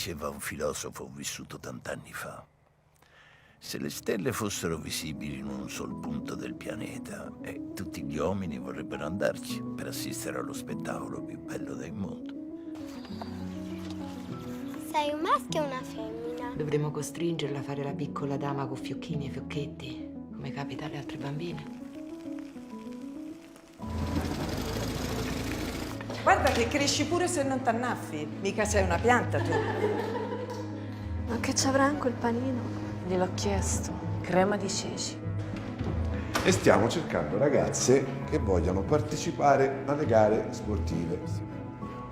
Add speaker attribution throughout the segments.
Speaker 1: diceva un filosofo vissuto tant'anni fa. Se le stelle fossero visibili in un sol punto del pianeta, tutti gli uomini vorrebbero andarci per assistere allo spettacolo più bello del mondo.
Speaker 2: Sei un maschio o una femmina?
Speaker 3: Dovremmo costringerla a fare la piccola dama con fiocchini e fiocchetti, come capita alle altre bambine.
Speaker 4: Guarda che cresci pure se non t'annaffi. Mica sei una pianta tu.
Speaker 2: Ma che ci avrà in quel panino?
Speaker 5: Gliel'ho chiesto. Crema di ceci.
Speaker 6: E stiamo cercando ragazze che vogliano partecipare alle gare sportive.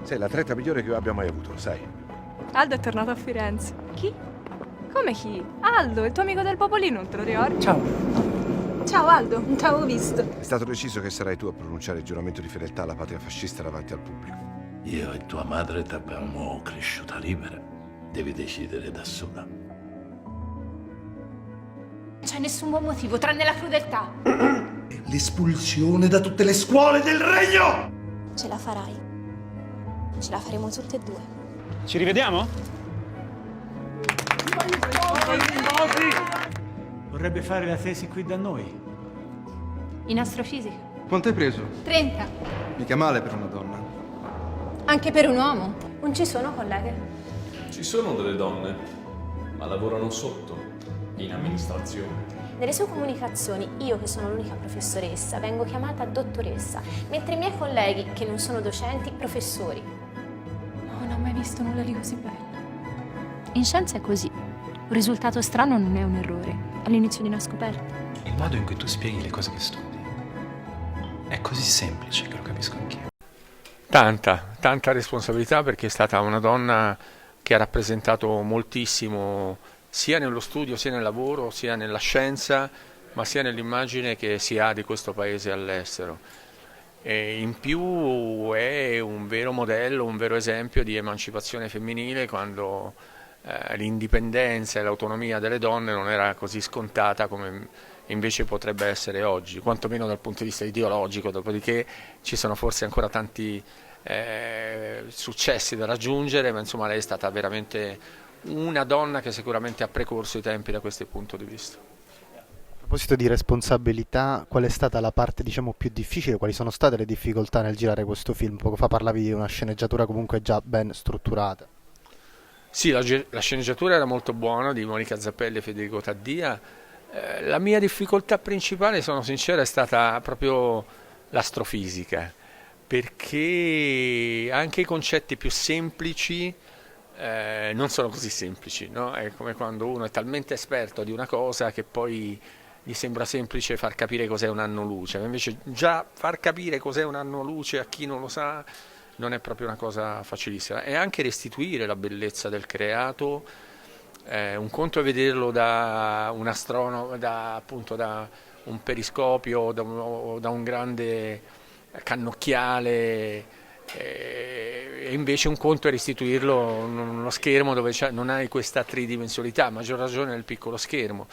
Speaker 6: Sei l'atleta migliore che io abbia mai avuto, lo sai?
Speaker 7: Aldo è tornato a Firenze. Chi? Come chi? Aldo, il tuo amico del Popolino, non te lo ricordi?
Speaker 6: Ciao.
Speaker 7: Ciao Aldo, non t'avevo visto.
Speaker 6: È stato deciso che sarai tu a pronunciare il giuramento di fedeltà alla patria fascista davanti al pubblico.
Speaker 1: Io e tua madre t'abbiamo cresciuta libera. Devi decidere da sola.
Speaker 8: Non c'è nessun buon motivo, tranne la crudeltà.
Speaker 9: L'espulsione da tutte le scuole del regno!
Speaker 2: Ce la farai. Ce la faremo tutte e due.
Speaker 10: Ci rivediamo?
Speaker 11: Vorrebbe fare la tesi qui da noi.
Speaker 8: In astrofisica.
Speaker 12: Quanto hai preso?
Speaker 8: 30.
Speaker 12: Mica male per una donna.
Speaker 8: Anche per un uomo. Non ci sono colleghe.
Speaker 13: Ci sono delle donne, ma lavorano sotto, in amministrazione.
Speaker 2: Nelle sue comunicazioni, io che sono l'unica professoressa, vengo chiamata dottoressa, mentre i miei colleghi, che non sono docenti, professori.
Speaker 8: Non ho mai visto nulla di così bello. In scienza è così. Un risultato strano non è un errore, all'inizio di una scoperta.
Speaker 10: Il modo in cui tu spieghi le cose che studi è così semplice che lo capisco anch'io.
Speaker 14: Tanta responsabilità, perché è stata una donna che ha rappresentato moltissimo sia nello studio, sia nel lavoro, sia nella scienza, ma sia nell'immagine che si ha di questo paese all'estero. E in più è un vero modello, un vero esempio di emancipazione femminile, quando l'indipendenza e l'autonomia delle donne non era così scontata come invece potrebbe essere oggi, quantomeno dal punto di vista ideologico. Dopodiché ci sono forse ancora tanti successi da raggiungere, ma insomma lei è stata veramente una donna che sicuramente ha precorso i tempi da questo punto di vista.
Speaker 15: A proposito di responsabilità, qual è stata la parte, diciamo, più difficile? Quali sono state le difficoltà nel girare questo film? Poco fa parlavi di una sceneggiatura comunque già ben strutturata.
Speaker 14: Sì, la sceneggiatura era molto buona, di Monica Zappelli e Federico Taddia. La mia difficoltà principale, sono sincero, è stata proprio l'astrofisica, perché anche i concetti più semplici non sono così semplici, no? È come quando uno è talmente esperto di una cosa che poi gli sembra semplice far capire cos'è un anno luce, invece già far capire cos'è un anno luce a chi non lo sa non è proprio una cosa facilissima, e anche restituire la bellezza del creato. Un conto è vederlo da un astronomo, appunto da un periscopio o da un grande cannocchiale, e invece un conto è restituirlo in uno schermo dove non hai questa tridimensionalità, a maggior ragione nel piccolo schermo.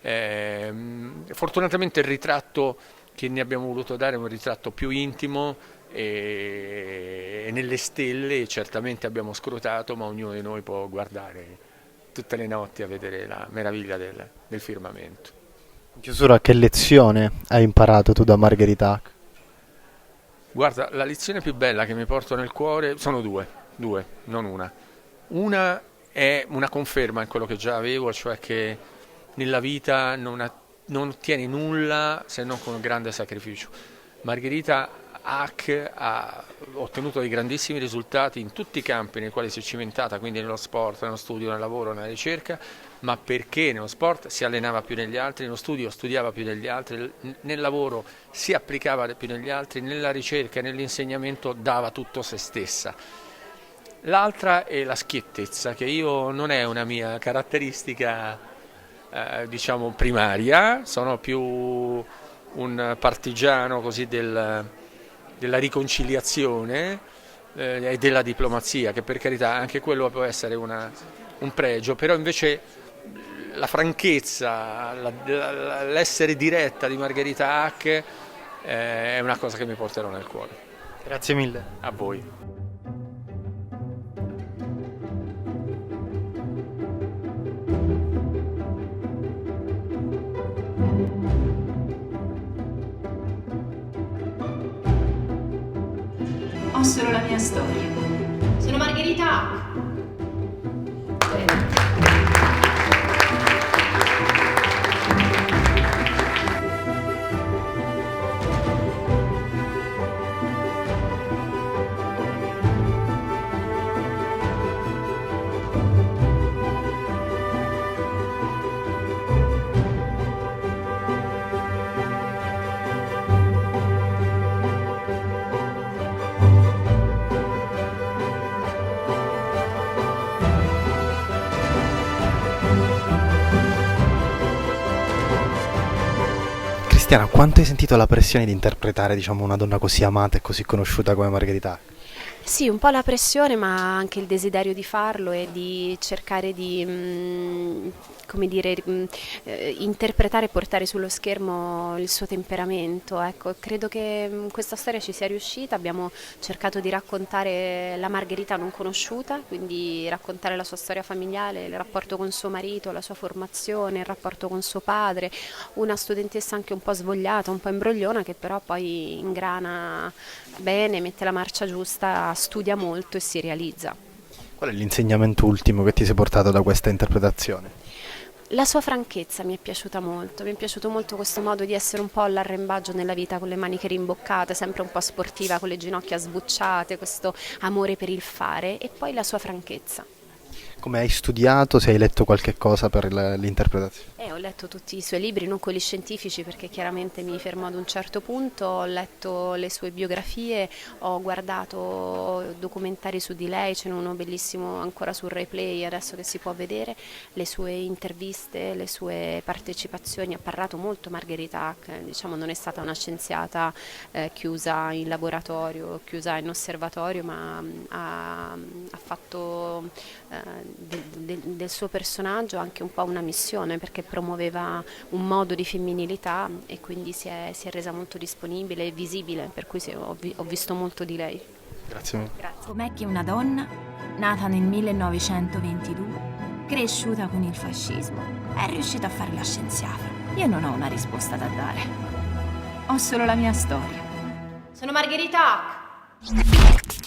Speaker 14: Fortunatamente il ritratto che ne abbiamo voluto dare è un ritratto più intimo, e nelle stelle certamente abbiamo scrutato, ma ognuno di noi può guardare tutte le notti a vedere la meraviglia del firmamento.
Speaker 15: In chiusura, che lezione hai imparato tu da Margherita Hack?
Speaker 14: Guarda, la lezione più bella che mi porto nel cuore sono due, non una. Una è una conferma in quello che già avevo, cioè che nella vita non ottieni nulla se non con un grande sacrificio. Margherita Hack ha ottenuto dei grandissimi risultati in tutti i campi nei quali si è cimentata, quindi nello sport, nello studio, nel lavoro, nella ricerca, ma perché nello sport si allenava più degli altri, nello studio studiava più degli altri, nel lavoro si applicava più degli altri, nella ricerca e nell'insegnamento dava tutto se stessa. L'altra è la schiettezza, che io non è una mia caratteristica diciamo primaria, sono più un partigiano così della riconciliazione e della diplomazia, che per carità anche quello può essere un pregio, però invece la franchezza, l'essere diretta di Margherita Hack è una cosa che mi porterò nel cuore.
Speaker 15: Grazie mille.
Speaker 14: A voi.
Speaker 8: mia storia. Sono Margherita.
Speaker 15: Cristiana, quanto hai sentito la pressione di interpretare, diciamo, una donna così amata e così conosciuta come Margherita?
Speaker 2: Sì, un po' la pressione, ma anche il desiderio di farlo e di cercare di, come dire, interpretare e portare sullo schermo il suo temperamento. Ecco, credo che questa storia ci sia riuscita. Abbiamo cercato di raccontare la Margherita non conosciuta, quindi raccontare la sua storia familiare, il rapporto con suo marito, la sua formazione, il rapporto con suo padre, una studentessa anche un po' svogliata, un po' imbrogliona, che però poi ingrana bene, mette la marcia giusta, studia molto e si realizza.
Speaker 15: Qual è l'insegnamento ultimo che ti sei portato da questa interpretazione?
Speaker 2: La sua franchezza mi è piaciuta molto, mi è piaciuto molto questo modo di essere un po' all'arrembaggio nella vita, con le maniche rimboccate, sempre un po' sportiva, con le ginocchia sbucciate, questo amore per il fare, e poi la sua franchezza.
Speaker 15: Come hai studiato, se hai letto qualche cosa per l'interpretazione?
Speaker 2: Ho letto tutti i suoi libri, non quelli scientifici perché chiaramente mi fermo ad un certo punto, ho letto le sue biografie, ho guardato documentari su di lei, ce n'è uno bellissimo ancora sul Replay adesso che si può vedere, le sue interviste, le sue partecipazioni. Ha parlato molto Margherita Hack, diciamo non è stata una scienziata chiusa in laboratorio, chiusa in osservatorio, ma ha fatto del suo personaggio anche un po' una missione, perché promuoveva un modo di femminilità e quindi si è resa molto disponibile e visibile, per cui ho visto molto di lei.
Speaker 15: Grazie mille.
Speaker 2: Grazie.
Speaker 8: Com'è che una donna, nata nel 1922, cresciuta con il fascismo, è riuscita a fare la scienziata? Io non ho una risposta da dare. Ho solo la mia storia.
Speaker 2: Sono Margherita Hack.